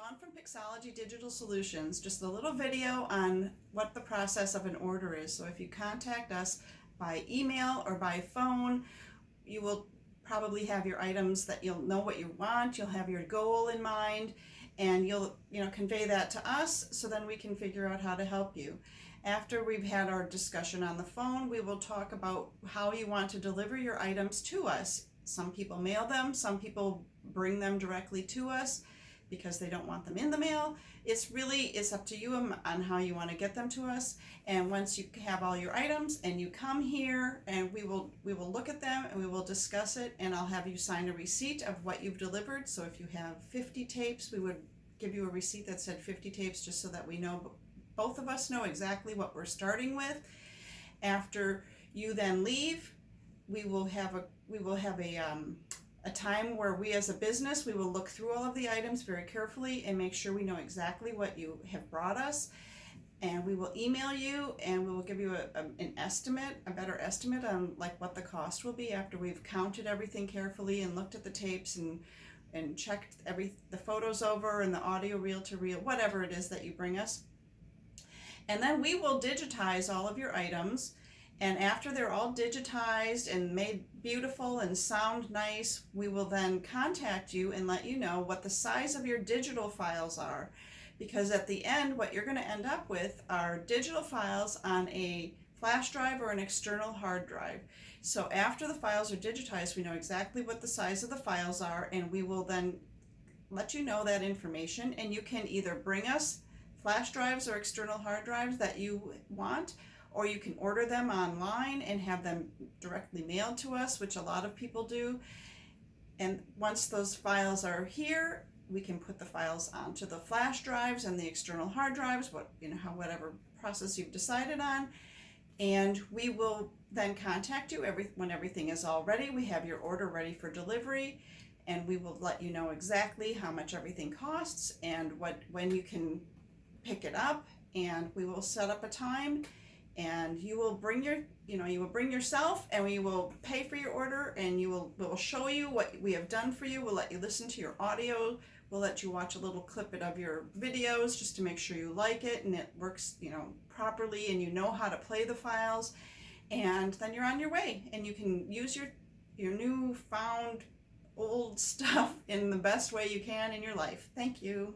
Dawn from Pixologie Digital Solutions. Just a little video on what the process of an order is. So if you contact us by email or by phone, you will probably have your items that you'll know what you want, you'll have your goal in mind, and you'll convey that to us so then we can figure out how to help you. After we've had our discussion on the phone, we will talk about how you want to deliver your items to us. Some people mail them, some people bring them directly to us because they don't want them in the mail. It's up to you on how you want to get them to us. And once you have all your items and you come here, and we will look at them and we will discuss it, and I'll have you sign a receipt of what you've delivered. So if you have 50 tapes, we would give you a receipt that said 50 tapes, just so that we know, both of us know exactly what we're starting with. After you then leave, we will have a time where we as a business, we will look through all of the items very carefully and make sure we know exactly what you have brought us. And we will email you, and we will give you an estimate, a better estimate on like what the cost will be after we've counted everything carefully and looked at the tapes and checked the photos over and the audio reel to reel, whatever it is that you bring us. And then we will digitize all of your items. And after they're all digitized and made beautiful and sound nice, we will then contact you and let you know what the size of your digital files are. Because at the end, what you're going to end up with are digital files on a flash drive or an external hard drive. So after the files are digitized, we know exactly what the size of the files are, and we will then let you know that information. And you can either bring us flash drives or external hard drives that you want, or you can order them online and have them directly mailed to us, which a lot of people do. And once those files are here, we can put the files onto the flash drives and the external hard drives, whatever process you've decided on. And we will then contact you when everything is all ready. We have your order ready for delivery, and we will let you know exactly how much everything costs and when you can pick it up. And we will set up a time, and you will bring yourself, and we will pay for your order, and we will show you what we have done for you. We'll let you listen to your audio. We'll let you watch a little clip of your videos just to make sure you like it and it works, properly, and you know how to play the files. And then you're on your way, and you can use your new found old stuff in the best way you can in your life. Thank you.